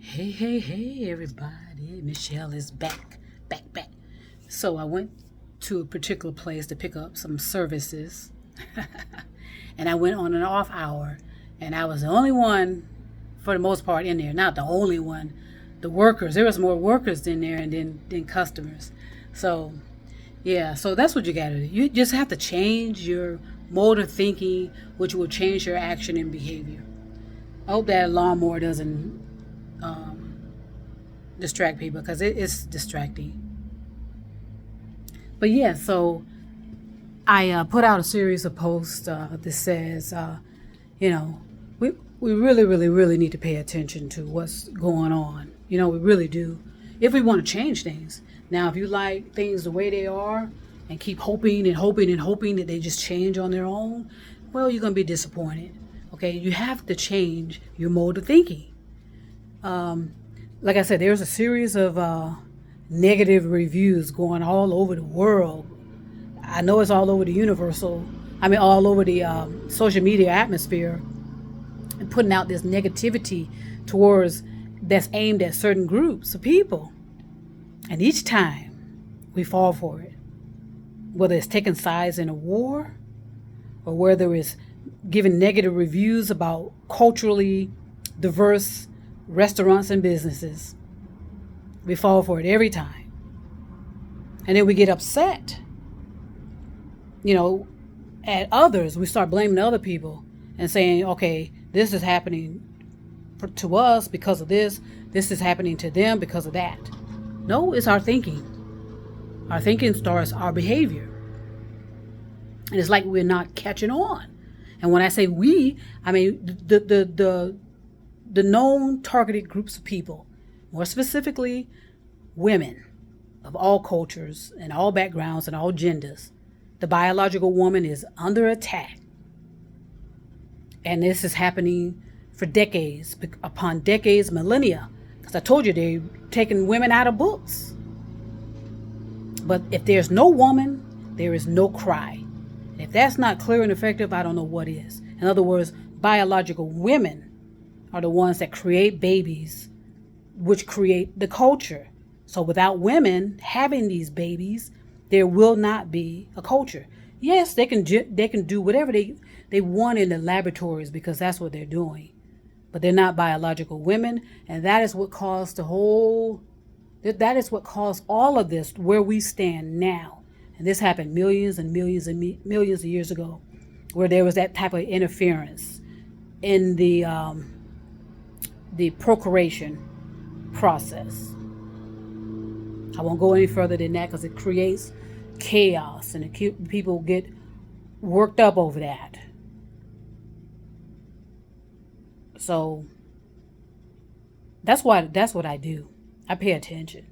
Hey, everybody. Michelle is back. Back. So I went to a particular place to pick up some services. And I went on an off hour. And I was the only one, for the most part, in there. Not the only one. The workers. There was more workers in there than customers. So, yeah. So that's what you got to do. You just have to change your mode of thinking, which will change your action and behavior. I hope that lawnmower doesn't distract people because it is distracting. But yeah, so I put out a series of posts that says, you know, we really need to pay attention to what's going on. We really do. If we want to change things. Now, if you like things the way they are and keep hoping that they just change on their own, well, you're going to be disappointed. Okay, you have to change your mode of thinking. Like I said, there's a series of negative reviews going all over the world. I know it's all over the all over the social media atmosphere, and putting out this negativity towards that's aimed at certain groups of people. And each time we fall for it, whether it's taking sides in a war or whether it's giving negative reviews about culturally diverse restaurants and businesses. We fall for it every time. And then we get upset, at others. We start blaming other people and saying, okay, this is happening to us because of this. This is happening to them because of that. No, it's our thinking. Our thinking starts our behavior. And it's like we're not catching on. And when I say we, I mean the known targeted groups of people, more specifically women of all cultures and all backgrounds and all genders. The biological woman is under attack. And this is happening for decades, upon decades, millennia. Because I told you they're taking women out of books. But if there's no woman, there is no cry. If that's not clear and effective, I don't know what is. In other words, biological women are the ones that create babies, which create the culture. So without women having these babies, there will not be a culture. Yes, they can do whatever they want in the laboratories because that's what they're doing. But they're not biological women, and that is what caused that is what caused all of this where we stand now. And this happened millions and millions and millions of years ago, where there was that type of interference in the procreation process. I won't go any further than that because it creates chaos and people get worked up over that. So that's what I do. I pay attention.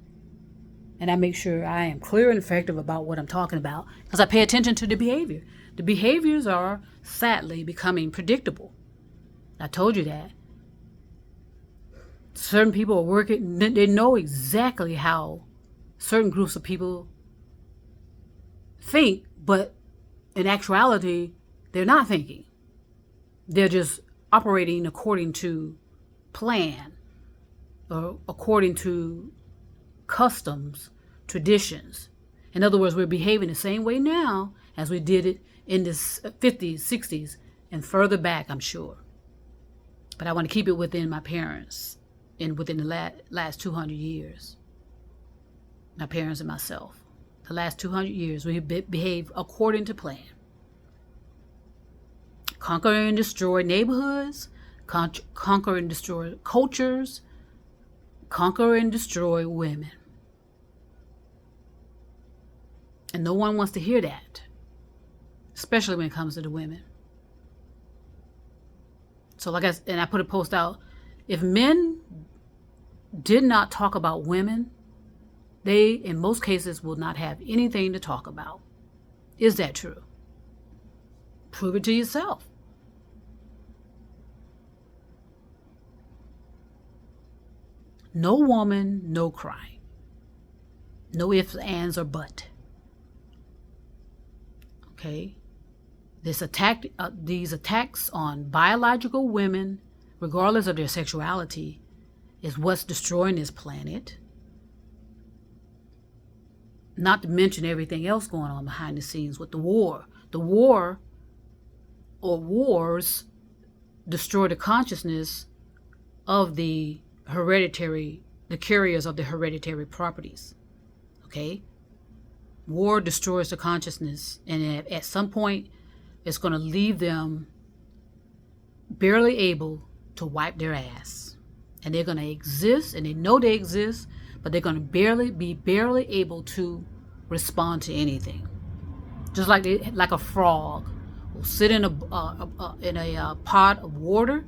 And I make sure I am clear and effective about what I'm talking about because I pay attention to the behavior. The behaviors are sadly becoming predictable. I told you that. Certain people are working, they know exactly how certain groups of people think, but in actuality, they're not thinking. They're just operating according to plan or according to customs, traditions. In other words, we're behaving the same way now as we did it in the 50s, 60s, and further back, I'm sure. But I want to keep it within my parents and within the last 200 years. My parents and myself. The last 200 years, we behave according to plan. Conquer and destroy neighborhoods, conquer and destroy cultures, conquer and destroy women. And no one wants to hear that, especially when it comes to the women. So I put a post out, if men did not talk about women, they, in most cases, will not have anything to talk about. Is that true? Prove it to yourself. No woman, no cry. No ifs, ands, or but. Okay? These attacks on biological women, regardless of their sexuality, is what's destroying this planet. Not to mention everything else going on behind the scenes with the war. The war or wars destroy the consciousness of the carriers of the hereditary properties. Okay? War destroys the consciousness, and at some point, it's going to leave them barely able to wipe their ass. And they're going to exist, and they know they exist, but they're going to be barely able to respond to anything. Just like a frog will sit in a pot of water,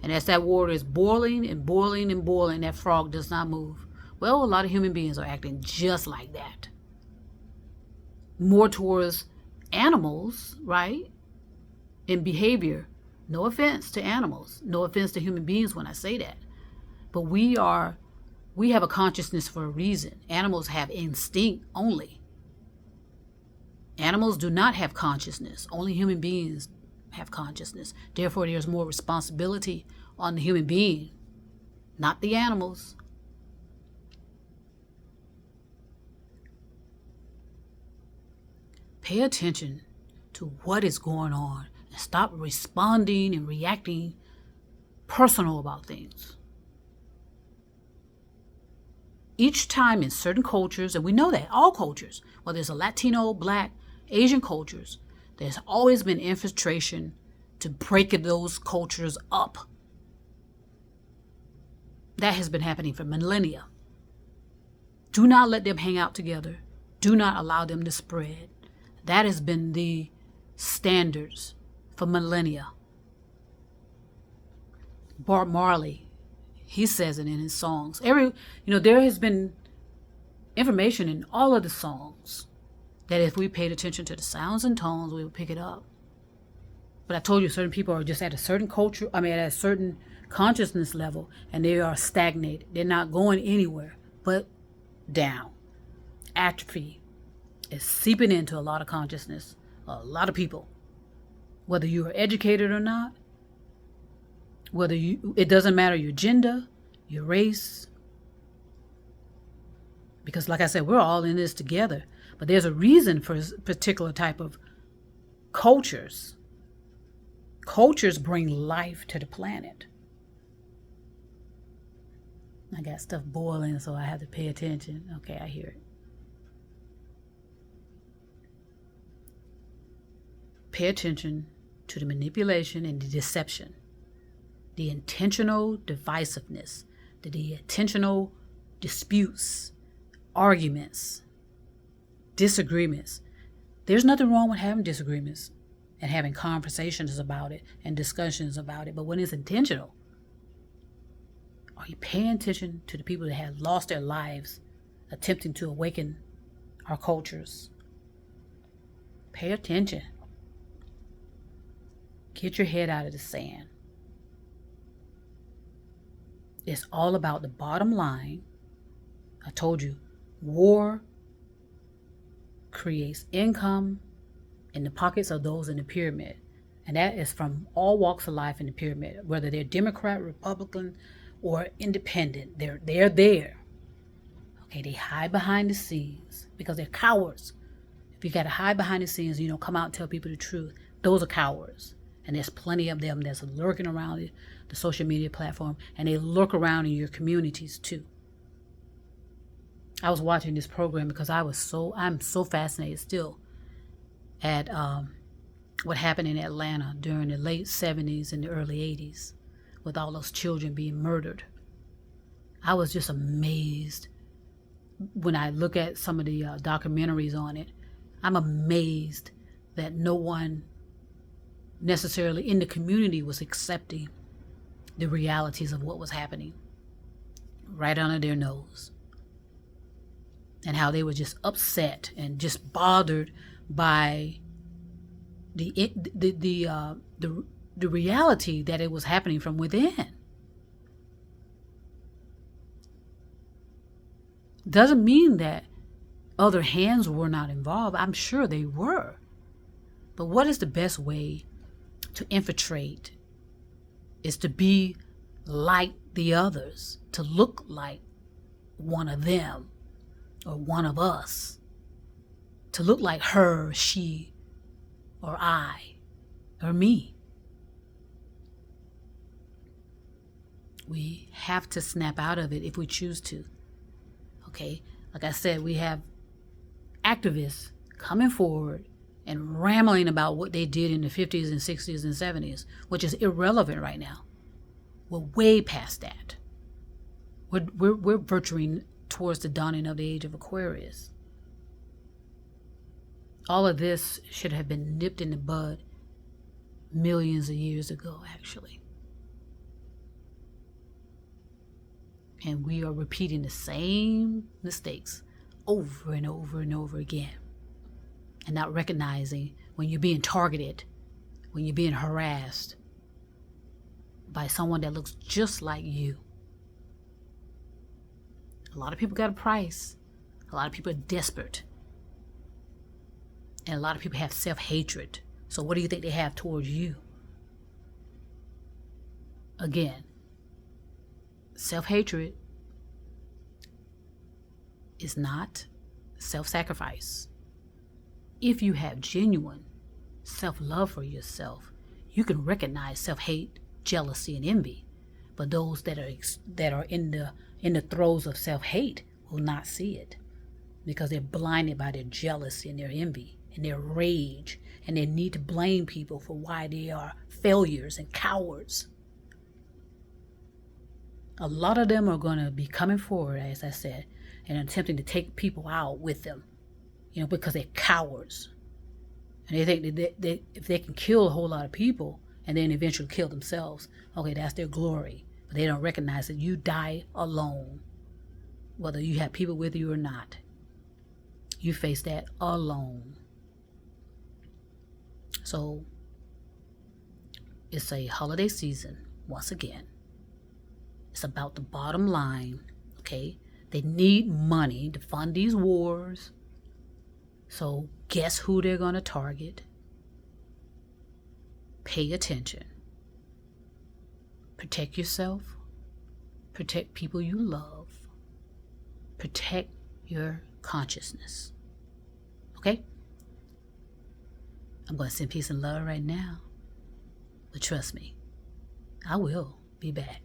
and as that water is boiling and boiling and boiling, that frog does not move. Well, a lot of human beings are acting just like that. More towards animals, right? In behavior. No offense to animals. No offense to human beings when I say that. But we have a consciousness for a reason. Animals have instinct only. Animals do not have consciousness. Only human beings have consciousness. Therefore, there's more responsibility on the human being, not the animals. Pay attention to what is going on and stop responding and reacting personal about things. Each time in certain cultures, and we know that, all cultures, whether it's a Latino, Black, Asian cultures, there's always been infiltration to break those cultures up. That has been happening for millennia. Do not let them hang out together. Do not allow them to spread. That has been the standards for millennia. Bob Marley, he says it in his songs. There has been information in all of the songs that if we paid attention to the sounds and tones, we would pick it up. But I told you, certain people are just at a certain at a certain consciousness level, and they are stagnated. They're not going anywhere but down. Atrophy is seeping into a lot of consciousness, a lot of people. Whether you are educated or not, it doesn't matter your gender, your race. Because like I said, we're all in this together. But there's a reason for a particular type of cultures. Cultures bring life to the planet. I got stuff boiling, so I have to pay attention. Okay, I hear it. Pay attention to the manipulation and the deception, the intentional divisiveness, the intentional disputes, arguments, disagreements. There's nothing wrong with having disagreements and having conversations about it and discussions about it, but when it's intentional, are you paying attention to the people that have lost their lives attempting to awaken our cultures? Pay attention. Get your head out of the sand. It's all about the bottom line. I told you, war creates income in the pockets of those in the pyramid. And that is from all walks of life in the pyramid, whether they're Democrat, Republican, or independent. They're there. Okay, they hide behind the scenes because they're cowards. If you got to hide behind the scenes, you don't come out and tell people the truth. Those are cowards. And there's plenty of them that's lurking around the social media platform, and they lurk around in your communities too. I was watching this program because I'm so fascinated still at what happened in Atlanta during the late 70s and the early 80s with all those children being murdered. I was just amazed when I look at some of the documentaries on it. I'm amazed that no one necessarily in the community was accepting the realities of what was happening right under their nose, and how they were just upset and just bothered by the reality that it was happening from within. Doesn't mean that other hands were not involved. I'm sure they were. But what is the best way to infiltrate is to be light the others to look like one of them or one of us, to look like her, she, or I, or me. We have to snap out of it if we choose to. Okay, like I said, we have activists coming forward and rambling about what they did in the 50s and 60s and 70s, which is irrelevant right now. We're way past that. We're verging towards the dawning of the age of Aquarius. All of this should have been nipped in the bud millions of years ago, actually. And we are repeating the same mistakes over and over and over again. And not recognizing when you're being targeted, when you're being harassed by someone that looks just like you. A lot of people got a price. A lot of people are desperate. And a lot of people have self-hatred. So what do you think they have towards you? Again, self-hatred is not self-sacrifice. If you have genuine self-love for yourself, you can recognize self-hate, jealousy, and envy. But those that are in the throes of self-hate will not see it because they're blinded by their jealousy and their envy and their rage and their need to blame people for why they are failures and cowards. A lot of them are going to be coming forward, as I said, and attempting to take people out with them, because they're cowards. And they think that if they can kill a whole lot of people and then eventually kill themselves, okay, that's their glory. But they don't recognize that you die alone, whether you have people with you or not. You face that alone. So it's a holiday season, once again. It's about the bottom line, okay? They need money to fund these wars. So guess who they're going to target? Pay attention. Protect yourself. Protect people you love. Protect your consciousness. Okay? I'm going to send peace and love right now. But trust me, I will be back.